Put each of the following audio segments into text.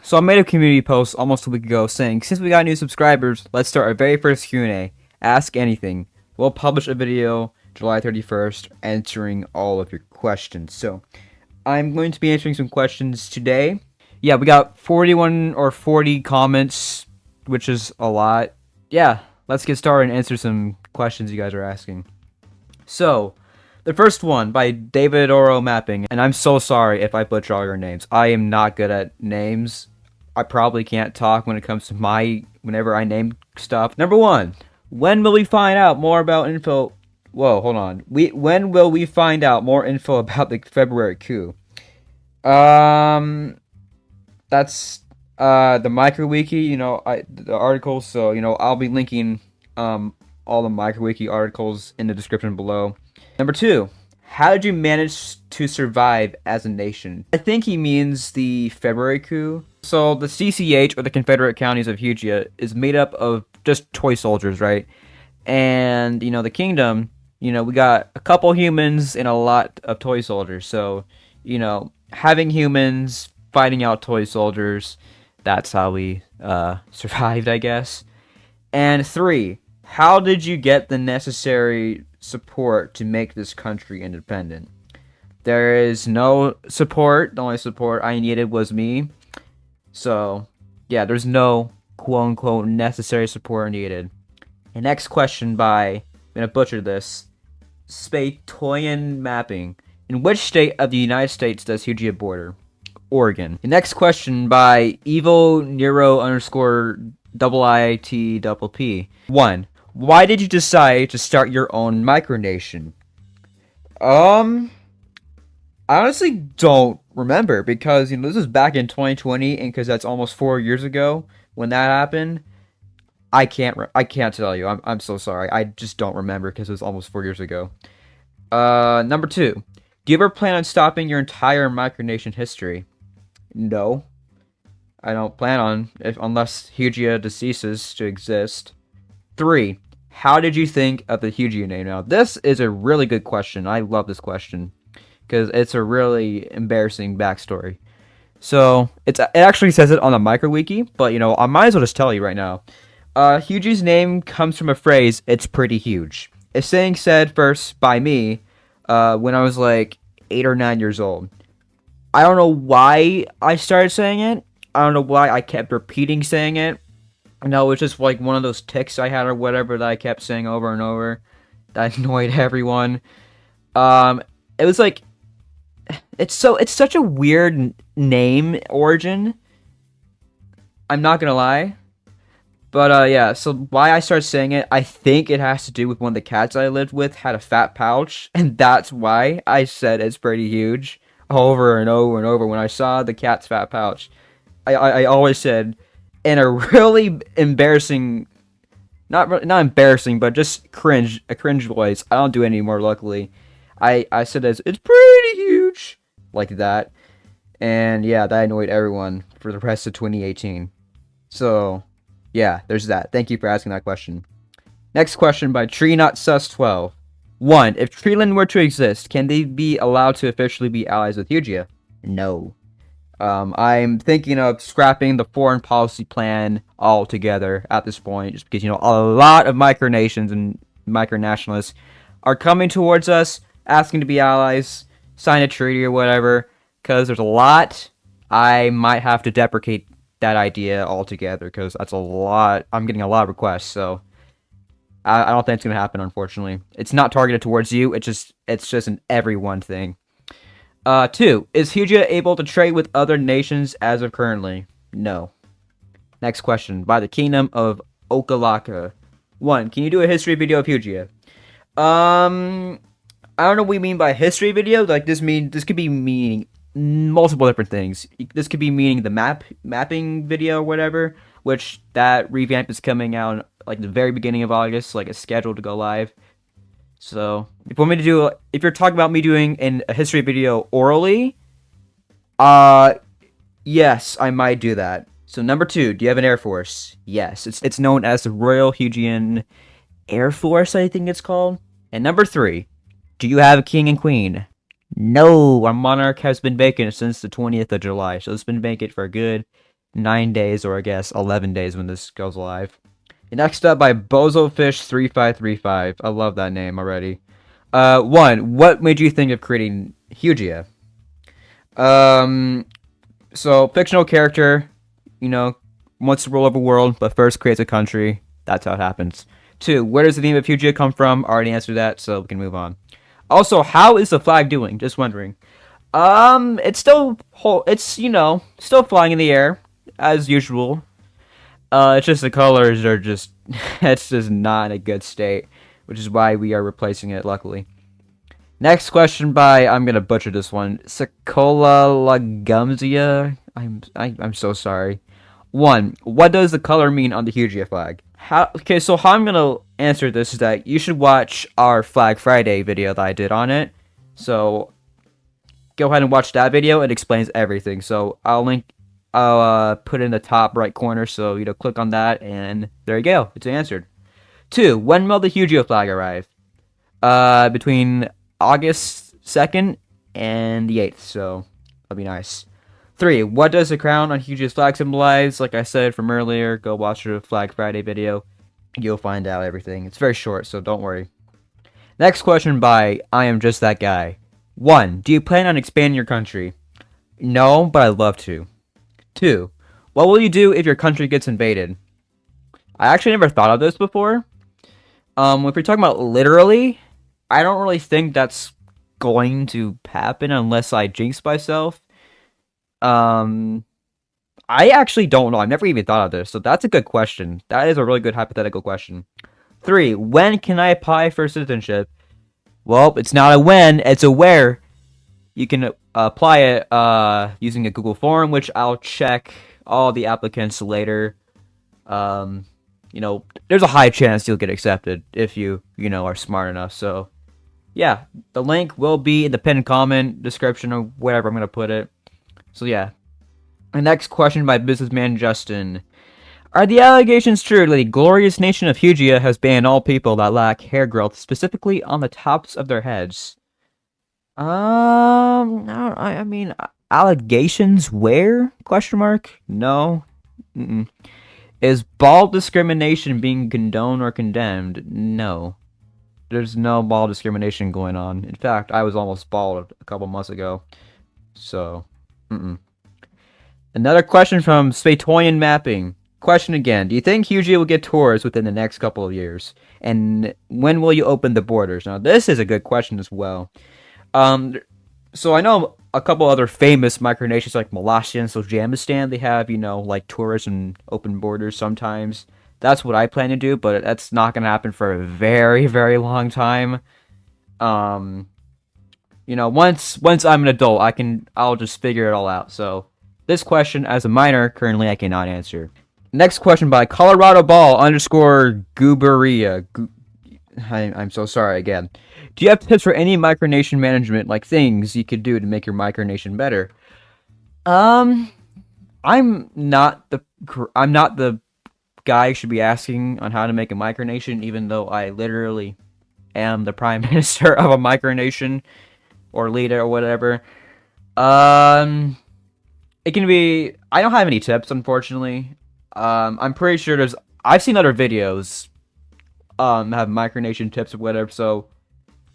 So I made a community post almost a week ago saying, since we got new subscribers, let's start our very first Q&A. Ask anything. We'll publish a video July 31st answering all of your questions. So I'm going to be answering some questions today. Yeah, we got 41 or 40 comments, which is a lot. Yeah, let's get started and answer some questions you guys are asking. So, the first one by David Oro Mapping, and I'm so sorry if I butcher all your names. I am not good at names. I probably can't talk when it comes to whenever I name stuff. Number one, when will we find out more about info? Whoa, hold on. When will we find out more info about the February coup? That's the MicroWiki. The articles. So I'll be linking all the MicroWiki articles in the description below. Number two, how did you manage to survive as a nation? I think he means the February coup. So the CCH, or the Confederate Counties of Hugia, is made up of just toy soldiers, right? And, the kingdom, we got a couple humans and a lot of toy soldiers. So, having humans fighting out toy soldiers, that's how we survived, I guess. And three, how did you get the necessary support to make this country independent? There is no support. The only support I needed was me. So, yeah, there's no quote-unquote necessary support needed. And next question by, I'm going to butcher this, Spatoyan Mapping. In which state of the United States does Hugia border? Oregon. The next question by Evo Nero _ IIT P. 1. Why did you decide to start your own micronation? I honestly don't remember because this was back in 2020, and because that's almost 4 years ago when that happened. I can't tell you. I'm so sorry. I just don't remember because it was almost 4 years ago. Number 2. Do you ever plan on stopping your entire micronation history? No. I don't plan on, unless Hugia ceases to exist. 3. How did you think of the Hugia name? Now, this is a really good question. I love this question because it's a really embarrassing backstory. So, it actually says it on the MicroWiki, but, I might as well just tell you right now. Hugia's name comes from a phrase, "it's pretty huge." A saying said first by me when I was like 8 or 9 years old. I don't know why I started saying it. I don't know why I kept repeating saying it. No, it's just like one of those tics I had or whatever that I kept saying over and over. That annoyed everyone. It was like, it's such a weird name origin. I'm not gonna lie. But yeah, so why I started saying it, I think it has to do with one of the cats I lived with had a fat pouch, and that's why I said it's pretty huge over and over and over when I saw the cat's fat pouch. I always said, in a really embarrassing, not embarrassing, but just a cringe voice. I don't do it anymore, luckily. I said it's pretty huge, like that. And yeah, that annoyed everyone for the rest of 2018. So, yeah, there's that. Thank you for asking that question. Next question by TreeNotSus12. 1. If Treeland were to exist, can they be allowed to officially be allies with Hugia? No. I'm thinking of scrapping the foreign policy plan altogether at this point, just because, a lot of micronations and micronationalists are coming towards us, asking to be allies, sign a treaty or whatever, because there's a lot. I might have to deprecate that idea altogether, because that's a lot. I'm getting a lot of requests, so I don't think it's going to happen, unfortunately. It's not targeted towards you, it's just an everyone thing. 2. Is Hugia able to trade with other nations as of currently? No. Next question, by the Kingdom of Okalaka. 1. Can you do a history video of Hugia? I don't know what we mean by history video. Like, this could be meaning multiple different things. This could be meaning the mapping video or whatever, which that revamp is coming out like the very beginning of August, like it's scheduled to go live. So, if you're talking about me doing a history video orally, yes, I might do that. So, number 2, do you have an Air Force? Yes, it's known as the Royal Hugian Air Force, I think it's called. And number 3, do you have a king and queen? No, our monarch has been vacant since the 20th of July, so it's been vacant for a good 9 days, or I guess 11 days when this goes live. Next up by Bozofish3535. I love that name already. One, what made you think of creating Hugia? So fictional character, you know, wants to rule over the world, but first creates a country. That's how it happens. Two, where does the name of Hugia come from? Already answered that, so we can move on. Also, how is the flag doing? Just wondering. It's still still flying in the air as usual. It's just the colors are just it's just not in a good state, which is why we are replacing it. Luckily. Next question by I'm gonna butcher this one. Sakola Lagumzia. I'm so sorry. One, what does the color mean on the Hugia flag? Okay, so how I'm gonna answer this is that you should watch our Flag Friday video that I did on it. So go ahead and watch that video. It explains everything. So I'll put it in the top right corner. So click on that, and there you go. It's answered. Two, when will the Hugia flag arrive? Between August 2nd and the 8th. So that'll be nice. Three, what does the crown on Hugia's flag symbolize? Like I said from earlier, go watch the Flag Friday video. You'll find out everything. It's very short, so don't worry. Next question by I Am Just That Guy. One, do you plan on expanding your country? No, but I'd love to. Two, what will you do if your country gets invaded? I actually never thought of this before. If you're talking about literally, I don't really think that's going to happen unless I jinx myself. I actually don't know. I've never even thought of this, so that's a good question. That is a really good hypothetical question. Three, when can I apply for citizenship? Well, it's not a when, it's a where. You can apply it using a Google form, which I'll check all the applicants later. There's a high chance you'll get accepted if you are smart enough. So, yeah, the link will be in the pinned comment description or wherever I'm going to put it. So, yeah. The next question by businessman Justin. Are the allegations true that the glorious nation of Hugia has banned all people that lack hair growth, specifically on the tops of their heads? No, I mean, allegations where? Question mark? No. Is bald discrimination being condoned or condemned? No. There's no bald discrimination going on. In fact, I was almost bald a couple months ago. So, Another question from Spatoyan Mapping. Question again. Do you think Hugia will get tours within the next couple of years? And when will you open the borders? Now, this is a good question as well. So I know a couple other famous micronations like Malaysia and Sojamistan, they have, like tours and open borders sometimes. That's what I plan to do, but that's not going to happen for a very, very long time. Once I'm an adult, I'll just figure it all out. So this question, as a minor, currently I cannot answer. Next question by Colorado Ball _Gooberia. I'm so sorry again. Do you have tips for any micronation management, like things you could do to make your micronation better? I'm not the guy you should be asking on how to make a micronation, even though I literally am the prime minister of a micronation or leader or whatever. It can be. I don't have any tips, unfortunately. I'm pretty sure I've seen other videos have micronation tips or whatever, so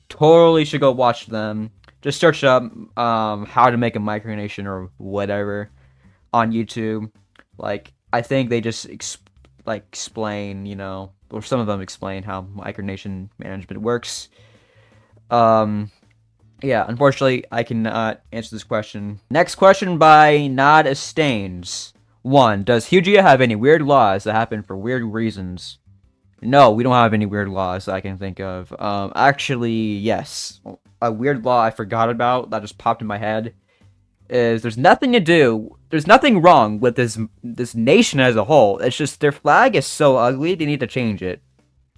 totally should go watch them. Just search up how to make a micronation or whatever on YouTube. Like, I think they just explain, or some of them explain how micronation management works. Yeah, unfortunately, I cannot answer this question. Next question by Nod Stains. 1. Does Hugia have any weird laws that happen for weird reasons? No, we don't have any weird laws that I can think of. Actually, yes. A weird law I forgot about that just popped in my head is there's nothing wrong with this nation as a whole. It's just their flag is so ugly, they need to change it.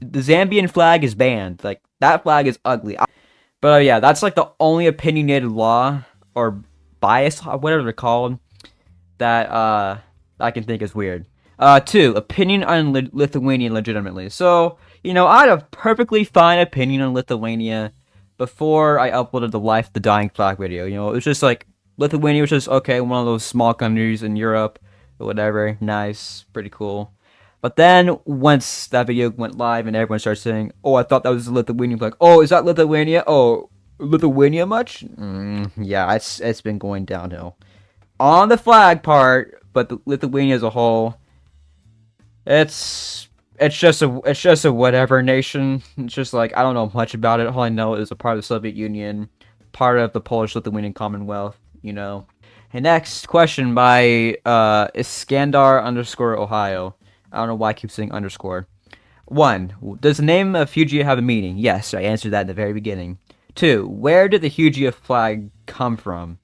The Zambian flag is banned. Like, that flag is ugly. But yeah, that's like the only opinionated law or bias, whatever they're called, that I can think is weird. 2, opinion on Lithuania legitimately. So, I had a perfectly fine opinion on Lithuania before I uploaded the Life of the Dying Flag video. It was just like, Lithuania was just, okay, one of those small countries in Europe whatever. Nice, pretty cool. But then once that video went live and everyone started saying, "Oh, I thought that was Lithuania," like, "Oh, is that Lithuania? Oh, Lithuania much?" Yeah, it's been going downhill on the flag part, but the Lithuania as a whole, it's just a whatever nation. It's just like I don't know much about it. All I know is a part of the Soviet Union, part of the Polish-Lithuanian Commonwealth. And next question by Iskandar underscore Ohio. I don't know why I keep saying underscore. 1. Does the name of Hugia have a meaning? Yes, I answered that in the very beginning. 2. Where did the Hugia flag come from?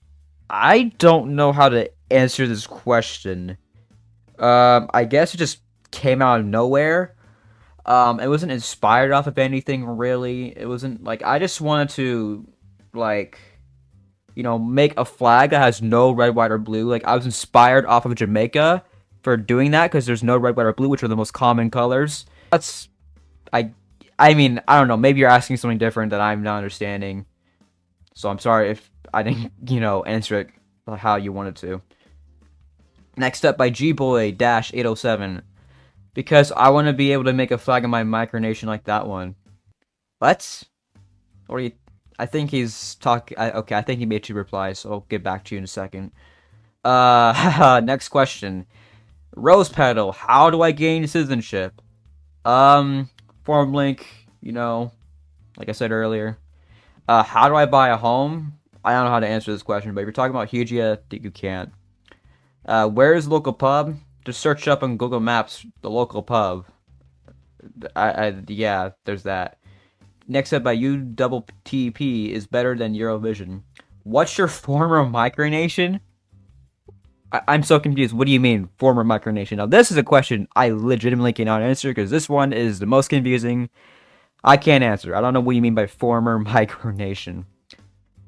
I don't know how to answer this question. I guess it just came out of nowhere. It wasn't inspired off of anything really. It wasn't like I just wanted to like make a flag that has no red, white, or blue. Like I was inspired off of Jamaica for doing that because there's no red, white, or blue, which are the most common colors. That's I I mean, I don't know, maybe you're asking something different that I'm not understanding. So I'm sorry if I didn't, answer it how you wanted to. Next up by Gboy-807. Because I want to be able to make a flag in my micronation like that one. What? Or you? I think he's talking. Okay, I think he made 2 replies, so I'll get back to you in a second. Next question. Rose Petal, how do I gain citizenship? Form link, like I said earlier. How do I buy a home? I don't know how to answer this question, but if you're talking about Hugia, you can't. Where is the local pub? Just search up on Google Maps the local pub. Yeah, there's that. Next up by UTP is better than Eurovision. What's your former micronation? I'm so confused. What do you mean, former micronation? Now, this is a question I legitimately cannot answer because this one is the most confusing. I can't answer. I don't know what you mean by former micronation.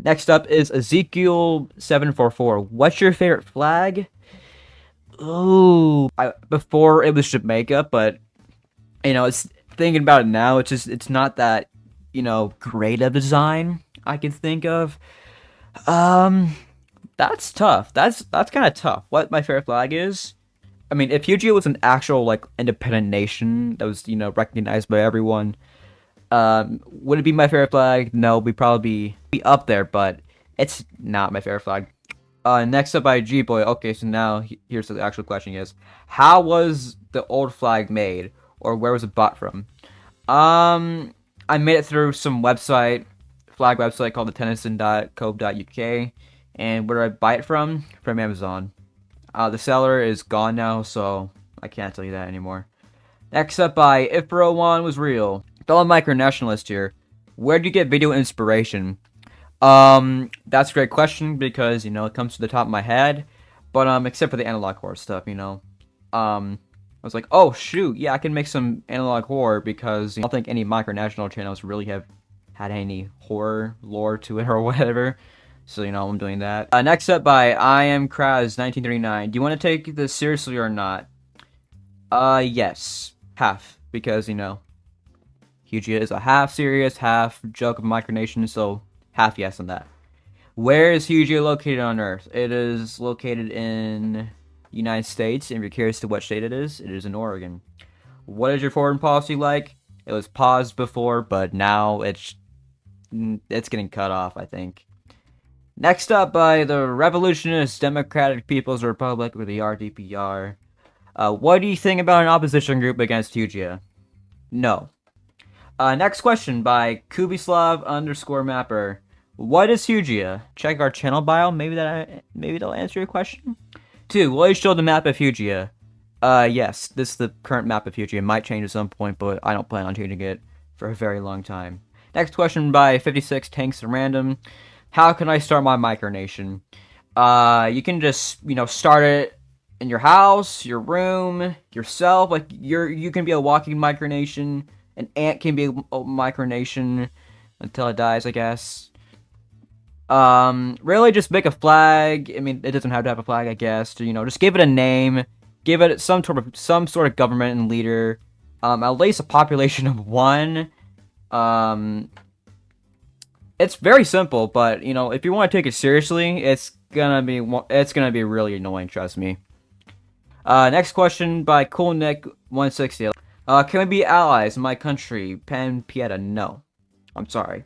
Next up is Ezekiel744. What's your favorite flag? Ooh, before it was Jamaica, but it's thinking about it now. It's not that great of design I can think of. That's tough. That's kind of tough. What my favorite flag is? I mean, if Hugia was an actual independent nation that was recognized by everyone, would it be my favorite flag? No, we'd probably be up there, but it's not my favorite flag. Next up by Gboy. Okay, so now here's the actual question is, how was the old flag made? Or where was it bought from? I made it through some flag website called the tennyson.co.uk. And where did I buy it from? From Amazon. The seller is gone now, so I can't tell you that anymore. Next up by If Bro One Was Real. Fellow micronationalist here. Where do you get video inspiration? That's a great question because, it comes to the top of my head. But, except for the analog horror stuff, I was like, oh, shoot, yeah, I can make some analog horror because I don't think any micronational channels really have had any horror lore to it or whatever. So, I'm doing that. Next up by I Am Kraz1939. Do you want to take this seriously or not? Yes. Half. Because, Hugia is a half serious, half joke of micronation, so half yes on that. Where is Hugia located on Earth? It is located in United States, and if you're curious to what state it is in Oregon. What is your foreign policy like? It was paused before, but now it's getting cut off, I think. Next up by the Revolutionist Democratic People's Republic, or the RDPR. What do you think about an opposition group against Hugia? No. Next question by Kubislav underscore Mapper. What is Hugia? Check our channel bio. Maybe that'll answer your question. 2. Will you show the map of Hugia? Yes. This is the current map of Hugia. It might change at some point, but I don't plan on changing it for a very long time. Next question by 56 Tanks Random. How can I start my micronation? You can just, start it in your house, your room, yourself. Like, you can be a walking micronation. An ant can be a micronation until it dies, I guess. Really just make a flag. I mean, it doesn't have to have a flag, I guess. Just give it a name. Give it some sort of government and leader. At least a population of 1. It's very simple, but if you want to take it seriously, it's gonna be really annoying. Trust me. Next question by CoolNick160. Can we be allies in my country? Pen Pieta, no. I'm sorry.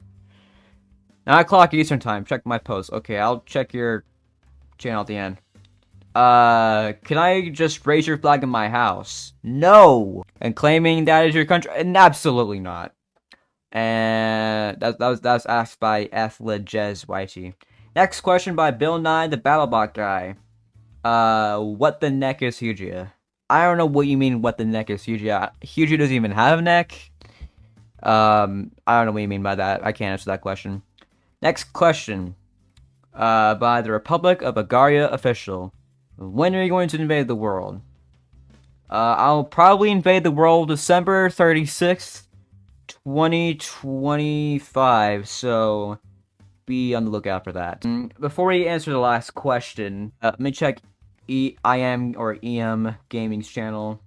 9 o'clock Eastern time. Check my post. Okay, I'll check your channel at the end. Can I just raise your flag in my house? No! And claiming that is your country? And absolutely not. And that was asked by Athlegez YT. Next question by Bill Nye, the BattleBot guy. What the neck is Hugia? I don't know what you mean, what the neck is Hugia. Hugia doesn't even have a neck. I don't know what you mean by that. I can't answer that question. Next question. By the Republic of Agaria official. When are you going to invade the world? I'll probably invade the world December 36th, 2025, so be on the lookout for that. Before we answer the last question, let me check EM Gaming's channel.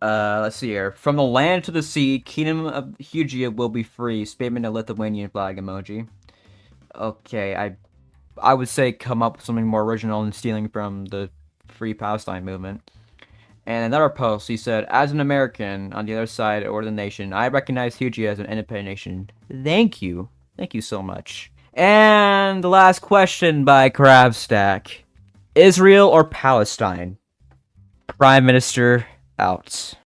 Let's see here. From the land to the sea, Kingdom of Hugia will be free. Spaceman a Lithuanian flag emoji. Okay, I would say come up with something more original than stealing from the Free Palestine movement. And another post, he said, as an American on the other side or the nation, I recognize Hugia as an independent nation. Thank you. Thank you so much. And the last question by Crabstack. Israel or Palestine? Prime Minister out.